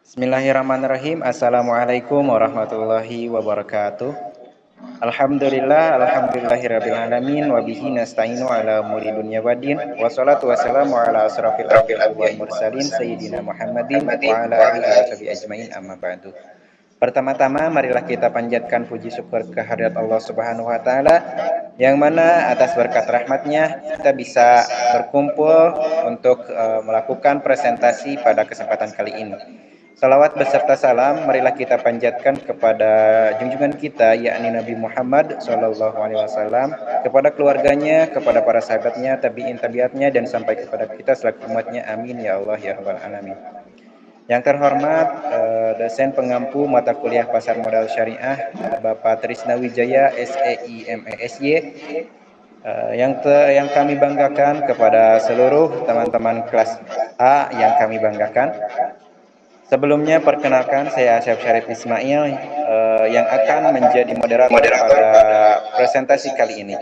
Bismillahirrahmanirrahim. Assalamualaikum warahmatullahi wabarakatuh. Alhamdulillahirabbil alamin wa bihi nasta'inu ala umuri dunya waddin. Wassalatu wassalamu ala asrofil anbiya'i wal mursalin sayyidina Muhammadin wa ala alihi washabihi ajmain, amma ba'du. Pertama-tama marilah kita panjatkan puji syukur kehadirat Allah Subhanahu wa taala yang mana atas berkat rahmatnya kita bisa berkumpul untuk melakukan presentasi pada kesempatan kali ini. Salawat beserta salam marilah kita panjatkan kepada junjungan kita yakni Nabi Muhammad SAW, kepada keluarganya, kepada para sahabatnya, tabi'in tabiatnya, dan sampai kepada kita selaku umatnya. Amin ya Allah ya Rabbal alamin. Yang terhormat dosen pengampu mata kuliah Pasar Modal Syariah Bapak Trisna Wijaya SEI MESY, yang kami banggakan kepada seluruh teman-teman kelas A yang kami banggakan. Sebelumnya perkenalkan saya Asyaf Syarif Ismail yang akan menjadi moderator pada presentasi kali ini.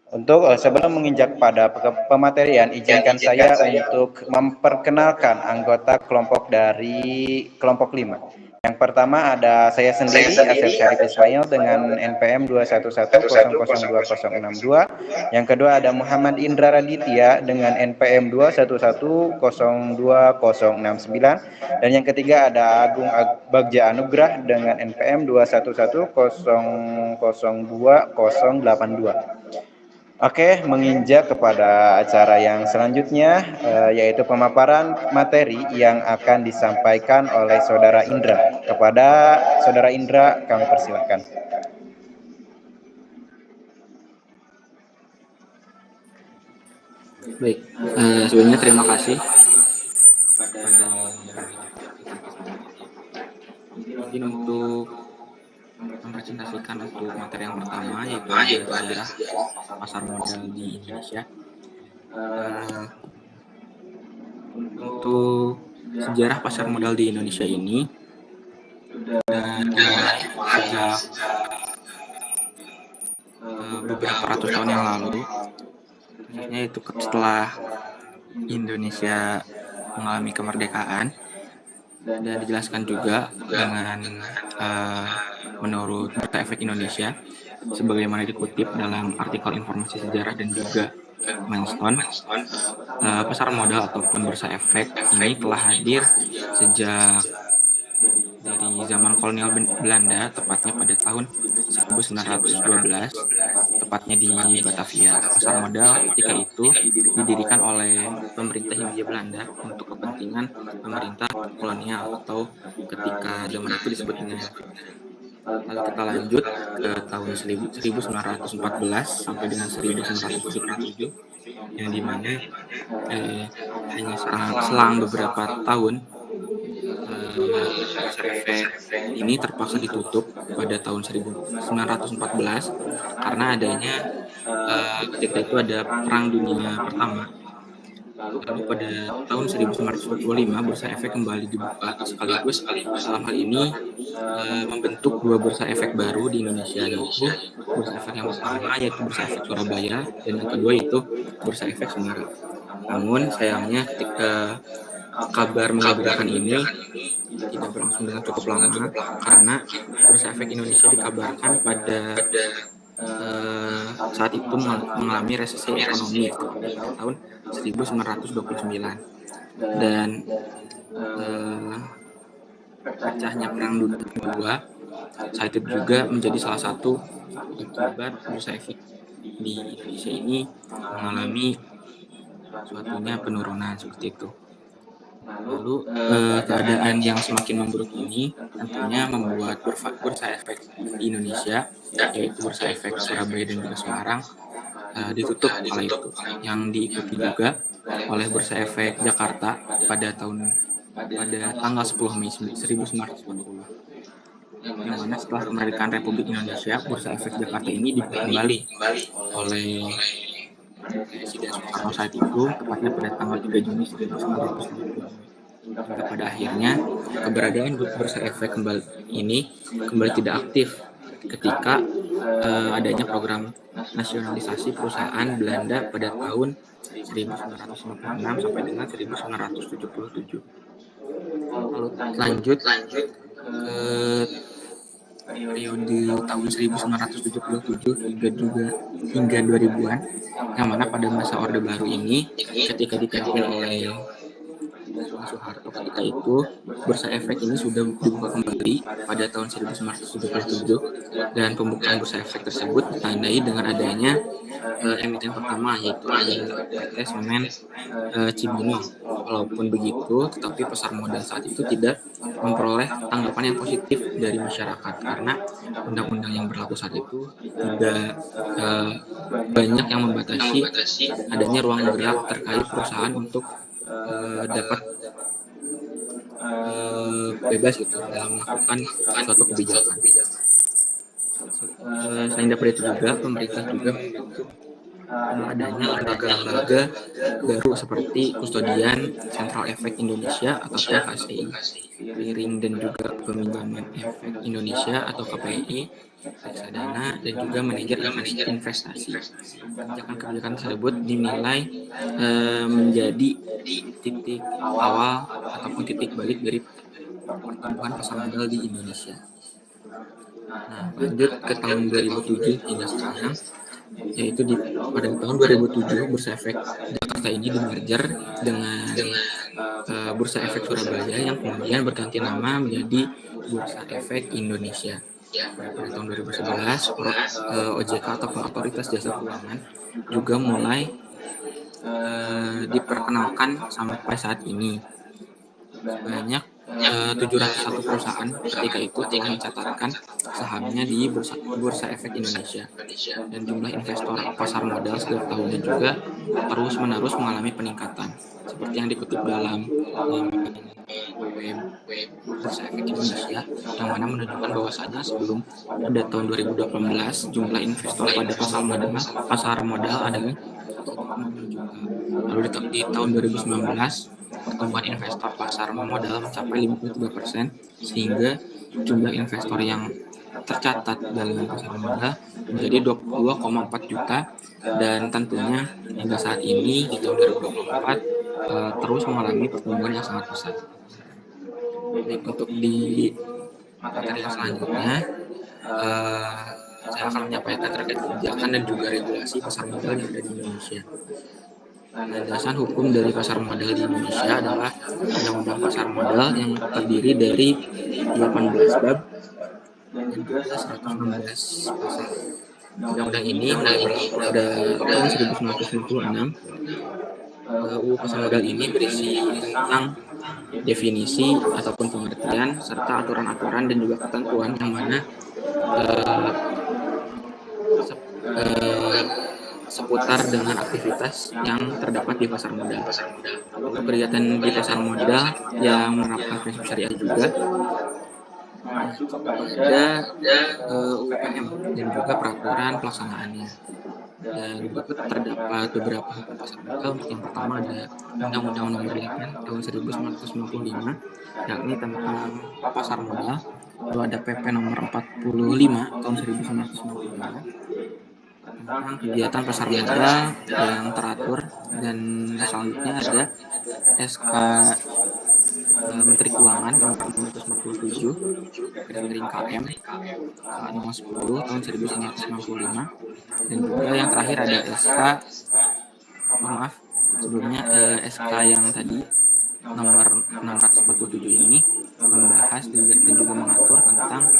Untuk sebelum menginjak pada pematerian, izinkan saya untuk memperkenalkan anggota kelompok dari kelompok 5. Yang pertama ada saya sendiri, Asyaf Syarif Ismail dengan NPM 211002062. Yang kedua ada Muhammad Indra Raditya dengan NPM 211020069. Dan yang ketiga ada Agung Bagja Anugrah dengan NPM 211002082. Oke, menginjak kepada acara yang selanjutnya, yaitu pemaparan materi yang akan disampaikan oleh Saudara Indra. Kepada Saudara Indra, kami persilakan. Baik, sebelumnya terima kasih pada izin untuk mempresentasikan untuk materi yang pertama, yaitu sejarah pasar modal di Indonesia. Untuk sejarah pasar modal di Indonesia ini dimulai sejak beberapa ratus tahun yang lalu, khususnya itu setelah Indonesia mengalami kemerdekaan. Dan dijelaskan juga dengan menurut Bursa Efek Indonesia, sebagaimana dikutip dalam artikel informasi sejarah dan juga Milestone, pasar modal ataupun bursa efek ini telah hadir sejak dari zaman kolonial Belanda, tepatnya pada tahun 1912, tepatnya di Batavia. Pasar modal ketika itu didirikan oleh pemerintah Hindia Belanda untuk kepentingan pemerintah kolonial, atau ketika zaman itu disebut dengan. Lalu kita lanjut ke tahun 1914 sampai dengan 1977, yang dimana hanya selang beberapa tahun bursa efek ini terpaksa ditutup pada tahun 1914 karena adanya ketika itu ada Perang Dunia Pertama. Lalu pada tahun 1925 bursa efek kembali dibuka, sekaligus dalam hal ini membentuk dua bursa efek baru di Indonesia, yaitu bursa efek yang pertama yaitu bursa efek Surabaya, dan yang kedua itu bursa efek Semarang. Namun sayangnya ketika kabar mengembirakan ini tidak berlangsung dengan cukup lama, karena bursa efek Indonesia dikabarkan pada saat itu mengalami resesi ekonomi pada tahun 1929, dan pecahnya Perang Dunia Kedua saat itu juga menjadi salah satu akibat bursa efek di Indonesia ini mengalami suatunya penurunan seperti itu. Lalu keadaan yang semakin memburuk ini tentunya membuat bursa efek di Indonesia, yaitu bursa efek Surabaya dan juga Semarang, ditutup kala itu, yang diikuti juga oleh bursa efek Jakarta pada tanggal 10 Mei 1940, yang mana setelah kemerdekaan Republik Indonesia, bursa efek Jakarta ini dibuka kembali oleh Presiden Soekarno saat itu, tepatnya pada tanggal 3 Juni 1950. Hingga pada akhirnya keberadaan bursa efek kembali tidak aktif ketika adanya program nasionalisasi perusahaan Belanda pada tahun 1956 sampai dengan 1977. Lalu lanjut ke periode tahun 1977 hingga 2000-an, yang mana pada masa Orde Baru ini ketika dipimpin oleh Soeharto ketika itu, Bursa Efek ini sudah dibuka kembali pada tahun 1977 dan pembukaan Bursa Efek tersebut ditandai dengan adanya emiten pertama, yaitu ada PT Semen Cibinong. Walaupun begitu, tetapi pasar modal saat itu tidak memperoleh tanggapan yang positif dari masyarakat karena undang-undang yang berlaku saat itu tidak banyak yang membatasi adanya ruang gerak terkait perusahaan untuk dapat bebas gitu dalam melakukan suatu kebijakan. Selain dari itu juga pemerintah juga membentuk adanya lembaga-lembaga baru seperti Kustodian Sentral Efek Indonesia atau KSEI, Clearing dan juga Peminjaman Efek Indonesia atau KPI, reksadana, dan juga manajer investasi. Kebijakan-kebijakan tersebut dinilai menjadi titik awal ataupun titik balik dari pertumbuhan pasar modal di Indonesia. Nah, lanjut ke tahun 2007 hingga sekarang, yaitu pada tahun 2007 Bursa Efek Jakarta ini dimerger dengan Bursa Efek Surabaya yang kemudian berganti nama menjadi Bursa Efek Indonesia. Pada tahun 2011 OJK ataupun Otoritas Jasa Keuangan juga mulai diperkenalkan sampai saat ini. Sebanyak 701 perusahaan ketika itu telah mencatatkan sahamnya di Bursa Efek Indonesia, dan jumlah investor pasar modal setiap tahunnya juga terus-menerus mengalami peningkatan, seperti yang dikutip dalam web Bursa Efek Indonesia, yang mana menunjukkan bahwasanya sebelum pada tahun 2018 jumlah investor pada pasar modal adalah 1,6 juta. Lalu di tahun 2019 pertumbuhan investor pasar modal mencapai 53%, sehingga jumlah investor yang tercatat dalam pasar modal menjadi 22,4 juta, dan tentunya hingga saat ini di tahun 2024 terus mengalami pertumbuhan yang sangat besar. Baik, untuk di materi yang selanjutnya saya akan menyampaikan terkait kebijakan dan juga regulasi pasar modal yang ada di Indonesia. Landasan hukum dari pasar modal di Indonesia adalah Undang-Undang Pasar Modal yang terdiri dari 18 bab dan juga 116 pasal. Undang-undang ini mulai berlaku pada tahun 1996. UU Pasar Modal ini berisi tentang definisi ataupun pengertian serta aturan-aturan dan juga ketentuan yang mana seputar dengan aktivitas yang terdapat di pasar modal. Untuk kegiatan di pasar modal yang menerapkan prinsip syariah juga ada UPM dan juga peraturan pelaksanaannya. Dan berikut terdapat beberapa hukum pasar modal. Yang pertama ada Undang-Undang Nomor 8 Tahun 1995, yakni tentang pasar modal. Lalu ada PP Nomor 45 Tahun 1995 tentang kegiatan pasar modal yang teratur, dan selanjutnya ada SK Menteri Keuangan Nomor 547 garing KM nomor 10 tahun 1995, dan juga yang terakhir ada SK yang tadi nomor 647 ini membahas dan juga mengatur tentang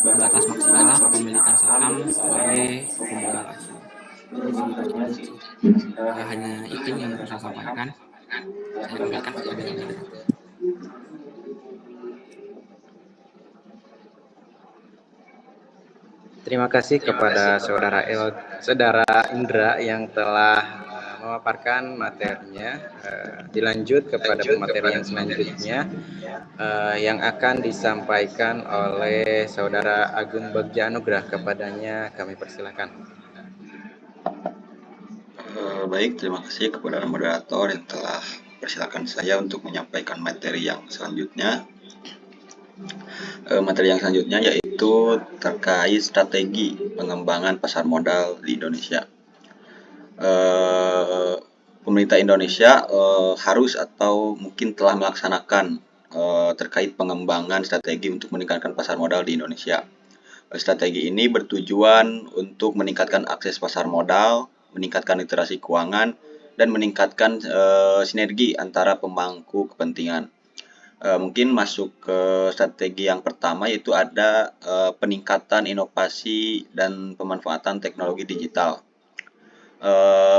batas maksimal kepemilikan saham oleh pemodal asing. Hanya itu yang bisa saya sampaikan. Saya kembalikan kepada Anda. Terima kasih kepada saudara Indra yang telah memaparkan materinya. Dilanjut kepada pemateri yang selanjutnya yang akan disampaikan oleh saudara Agung Bagja Anugrah. Kepadanya kami persilakan. Baik, terima kasih kepada moderator yang telah persilakan saya untuk menyampaikan materi yang selanjutnya. Materi yang selanjutnya yaitu terkait strategi pengembangan pasar modal di Indonesia. Pemerintah Indonesia harus atau mungkin telah melaksanakan terkait pengembangan strategi untuk meningkatkan pasar modal di Indonesia. Strategi ini bertujuan untuk meningkatkan akses pasar modal, meningkatkan literasi keuangan, dan meningkatkan sinergi antara pemangku kepentingan. Mungkin masuk ke strategi yang pertama, yaitu ada peningkatan inovasi dan pemanfaatan teknologi digital.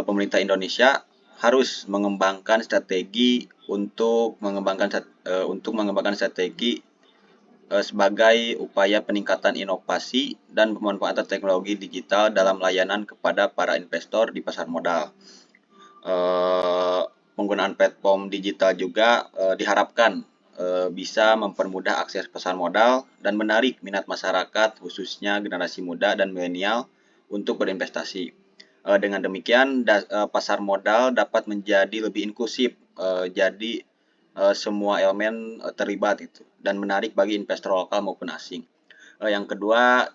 Pemerintah Indonesia harus mengembangkan strategi untuk mengembangkan strategi sebagai upaya peningkatan inovasi dan pemanfaatan teknologi digital dalam layanan kepada para investor di pasar modal. Penggunaan platform digital juga diharapkan bisa mempermudah akses pasar modal dan menarik minat masyarakat, khususnya generasi muda dan milenial, untuk berinvestasi. Dengan demikian, pasar modal dapat menjadi lebih inklusif, jadi semua elemen terlibat itu, dan menarik bagi investor lokal maupun asing. Yang kedua,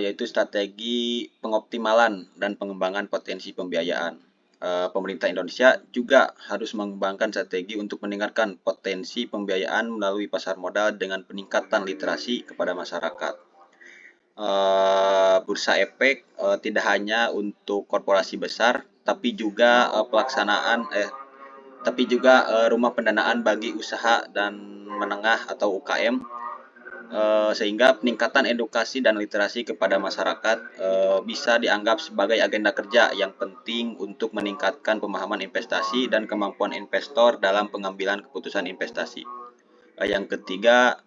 yaitu strategi pengoptimalan dan pengembangan potensi pembiayaan. Pemerintah Indonesia juga harus mengembangkan strategi untuk meningkatkan potensi pembiayaan melalui pasar modal dengan peningkatan literasi kepada masyarakat. Bursa efek tidak hanya untuk korporasi besar, tapi juga rumah pendanaan bagi usaha dan menengah atau UKM, sehingga peningkatan edukasi dan literasi kepada masyarakat bisa dianggap sebagai agenda kerja yang penting untuk meningkatkan pemahaman investasi dan kemampuan investor dalam pengambilan keputusan investasi. Yang ketiga,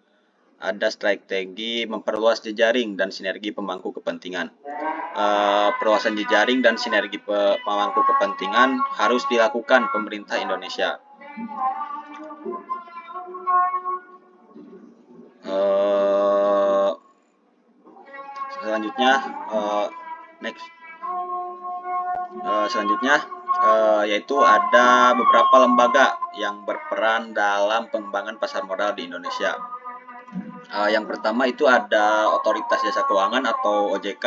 ada strategi memperluas jejaring dan sinergi pemangku kepentingan. Perluasan jejaring dan sinergi pemangku kepentingan harus dilakukan pemerintah Indonesia. Selanjutnya yaitu ada beberapa lembaga yang berperan dalam pengembangan pasar modal di Indonesia. Yang pertama itu ada Otoritas Jasa Keuangan atau OJK,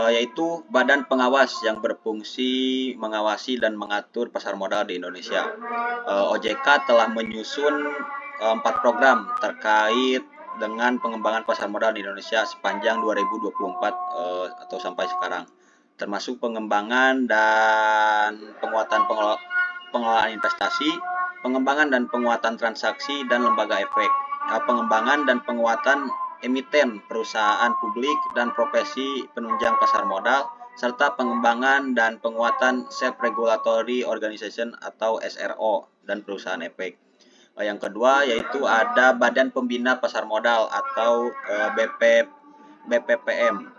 yaitu badan pengawas yang berfungsi mengawasi dan mengatur pasar modal di Indonesia. OJK telah menyusun 4 program terkait dengan pengembangan pasar modal di Indonesia sepanjang 2024 atau sampai sekarang, termasuk pengembangan dan penguatan pengelolaan investasi, pengembangan dan penguatan transaksi dan lembaga efek, pengembangan dan penguatan emiten perusahaan publik dan profesi penunjang pasar modal, serta pengembangan dan penguatan self-regulatory organization atau SRO dan perusahaan efek. Yang kedua yaitu ada Badan Pembina Pasar Modal atau BPPM,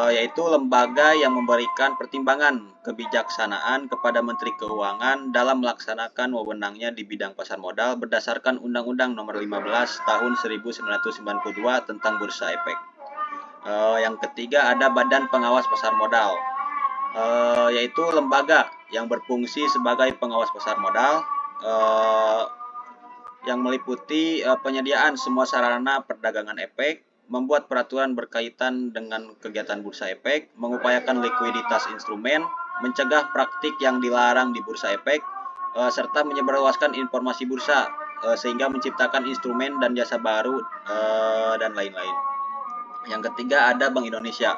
yaitu lembaga yang memberikan pertimbangan kebijaksanaan kepada Menteri Keuangan dalam melaksanakan wewenangnya di bidang pasar modal berdasarkan Undang-Undang Nomor 15 Tahun 1992 tentang Bursa Efek. Yang ketiga ada Badan Pengawas Pasar Modal, yaitu lembaga yang berfungsi sebagai pengawas pasar modal, yang meliputi penyediaan semua sarana perdagangan efek, membuat peraturan berkaitan dengan kegiatan bursa efek, mengupayakan likuiditas instrumen, mencegah praktik yang dilarang di bursa efek, serta menyebarluaskan informasi bursa sehingga menciptakan instrumen dan jasa baru dan lain-lain. Yang ketiga ada Bank Indonesia.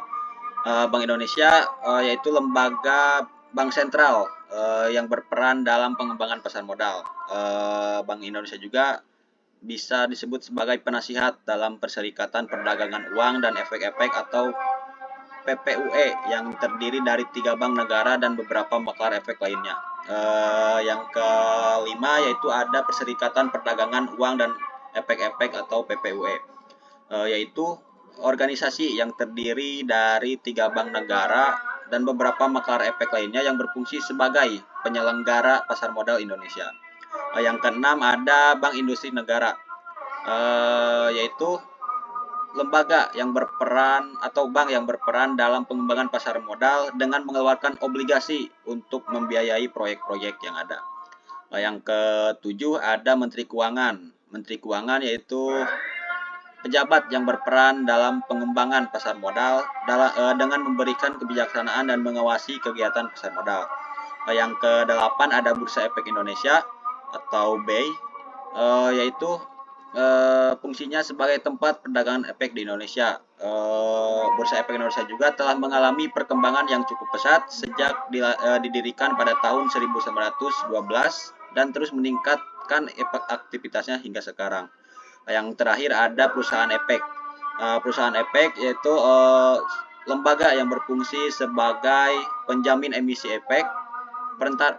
Bank Indonesia yaitu lembaga bank sentral yang berperan dalam pengembangan pasar modal. Bank Indonesia juga bisa disebut sebagai penasihat dalam Perserikatan Perdagangan Uang dan Efek-efek atau PPUE yang terdiri dari 3 bank negara dan beberapa maklar efek lainnya. Yang kelima yaitu ada Perserikatan Perdagangan Uang dan Efek-efek atau PPUE, yaitu organisasi yang terdiri dari 3 bank negara dan beberapa maklar efek lainnya yang berfungsi sebagai penyelenggara pasar modal Indonesia. Yang keenam ada Bank Industri Negara, yaitu lembaga yang berperan atau bank yang berperan dalam pengembangan pasar modal dengan mengeluarkan obligasi untuk membiayai proyek-proyek yang ada. Yang ketujuh ada Menteri Keuangan. Menteri Keuangan yaitu pejabat yang berperan dalam pengembangan pasar modal dengan memberikan kebijaksanaan dan mengawasi kegiatan pasar modal. Yang kedelapan ada Bursa Efek Indonesia atau BEI, yaitu fungsinya sebagai tempat perdagangan efek di Indonesia. Bursa Efek Indonesia juga telah mengalami perkembangan yang cukup pesat sejak didirikan pada tahun 1912 dan terus meningkatkan aktivitasnya hingga sekarang. Yang terakhir ada perusahaan efek. Perusahaan efek yaitu lembaga yang berfungsi sebagai penjamin emisi efek,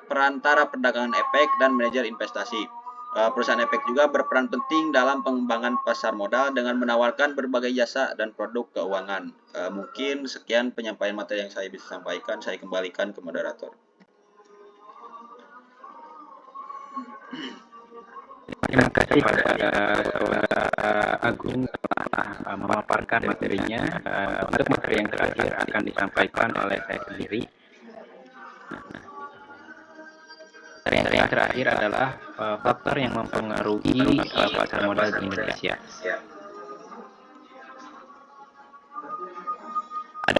perantara perdagangan efek, dan manajer investasi. Perusahaan efek juga berperan penting dalam pengembangan pasar modal dengan menawarkan berbagai jasa dan produk keuangan. Mungkin sekian penyampaian materi yang saya bisa sampaikan. Saya kembalikan ke moderator. Terima kasih kepada Saudara Agung telah memaparkan materinya. Untuk materi yang terakhir akan disampaikan oleh saya sendiri. Yang terakhir adalah faktor yang mempengaruhi pasar modal di Indonesia.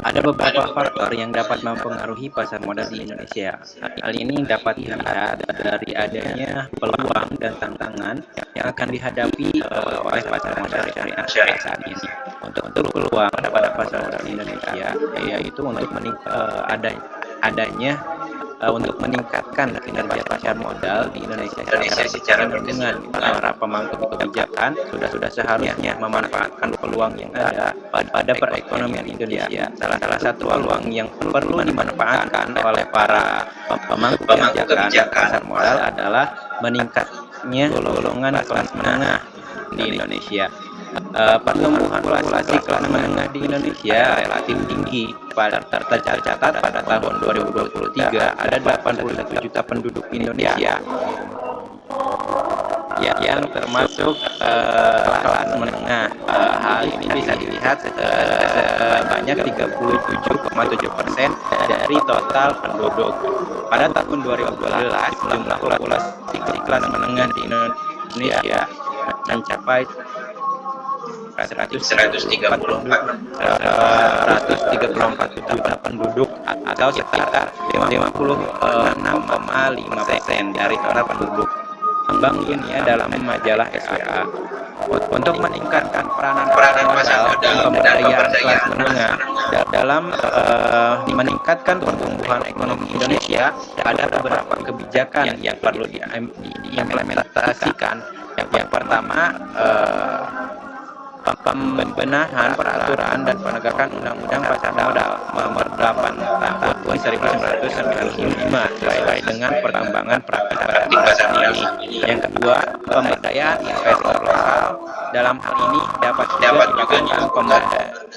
Ada beberapa faktor yang dapat mempengaruhi pasar modal di Indonesia. Hal ini dapat dilihat dari adanya peluang dan tantangan yang akan dihadapi oleh pasar modal syariah saat ini. Untuk peluang pada pasar modal di Indonesia, yaitu untuk untuk meningkatkan kinerja pasar modal di Indonesia secara dengan para pemangku kebijakan sudah seharusnya memanfaatkan peluang yang ada pada perekonomian Indonesia. Salah satu peluang yang perlu dimanfaatkan oleh para pemangku kebijakan pasar modal adalah meningkatnya golongan kelas menengah di Indonesia. Pertumbuhan populasi kelas menengah di Indonesia relatif tinggi. Tercatat pada tahun 2023 ada 81 juta penduduk Indonesia yang termasuk kelas menengah. Hal ini bisa dilihat sebanyak 37,7% dari total penduduk. Pada tahun 2012 jumlah populasi kelas menengah di Indonesia mencapai 134 juta penduduk atau sekitar 56,5% dari total penduduk. Bank Dunia dalam majalah SWA untuk meningkatkan peranan pasar modal pemberdayaan kelas menengah dalam meningkatkan pertumbuhan ekonomi Indonesia, ada beberapa kebijakan yang perlu diimplementasikan. Yang pertama, pembenahan peraturan dan penegakan Undang-Undang Pasar Modal Nomor 8 Tahun 1995 sesuai dengan perkembangan praktik pasar ini. Yang kedua, pemberdayaan investor lokal. Dalam hal ini dapat dilakukan pemberdayaan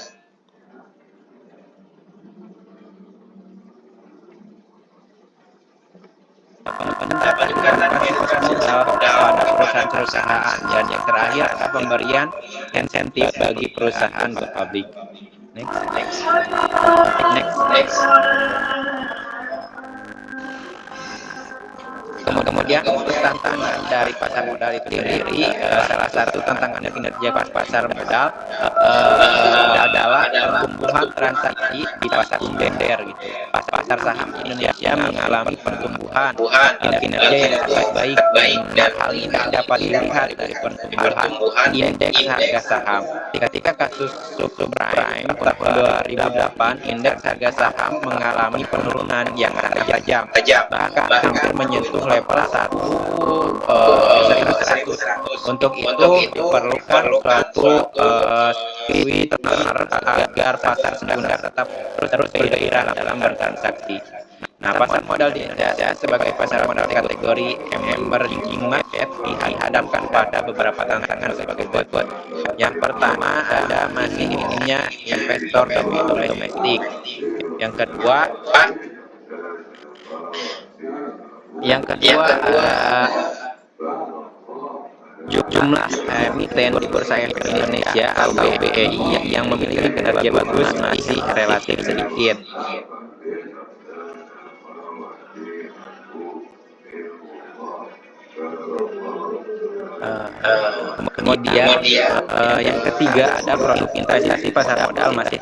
pada perusahaan-perusahaan. Dan yang terakhir adalah pemberian insentif bagi perusahaan go public. Next. Kemudian untuk tantangan dari pasar modal itu sendiri, salah satu tantangannya kinerja pasar modal adalah pertumbuhan transaksi di pasar sekunder gitu. Pasar saham Indonesia mengalami pertumbuhan kinerja yang sangat baik. Hal ini dapat dilihat dari pertumbuhan indeks harga saham. Ketika kasus subprime tahun 2008, indeks harga saham mengalami penurunan yang sangat tajam, bahkan hampir menyentuh level 100. Untuk itu diperlukan suatu speed agar pasar sekunder tetap terus bergairah dalam bertransaksi. Nah, pasar modal di Indonesia sebagai pasar modal kategori emerging market dihadapkan pada beberapa tantangan sebagai berikut. Yang pertama, ada masih minimnya investor domestik. Yang kedua, jumlah emiten di Bursa Efek Indonesia atau BEI yang memiliki kinerja bagus masih relatif sedikit. Kemudian yang ketiga ada produk investasi pasar modal masih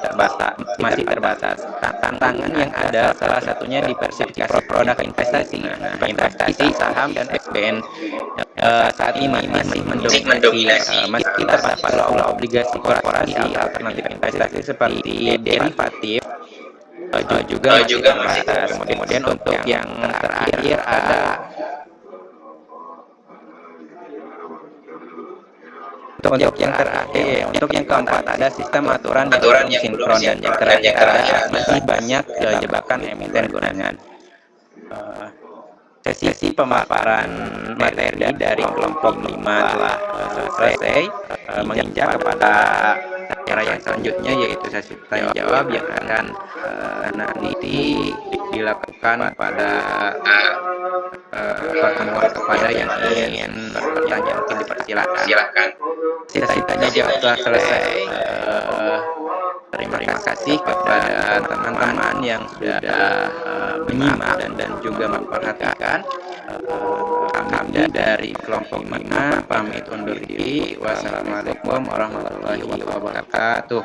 terbatas. Tantangan yang ada salah satunya diversifikasi produk investasi. Investasi saham dan SBN saat ini masih mendominasi, masih terdapat obligasi korporasi, alternatif investasi seperti derivatif juga masih terbatas. Kemudian untuk yang terakhir ada untuk yang keempat ada sistem aturan yang belum sinkron, dan yang terakhir ada masih banyak jebakan emiten gunakan. Sesi pemaparan materi dari kelompok 5 telah selesai. Menginjak kepada cara yang selanjutnya, yaitu sesi tanya jawab yang akan nanti dilakukan pada pertemuan kepada yang ingin bertanya. Mungkin dipersilakan. Sesi tanya jawab telah selesai. Terima kasih kepada teman-teman yang sudah menyimak dan juga memperhatikan. Kami dari kelompok 5 pamit undur diri. Wassalamualaikum warahmatullahi wabarakatuh.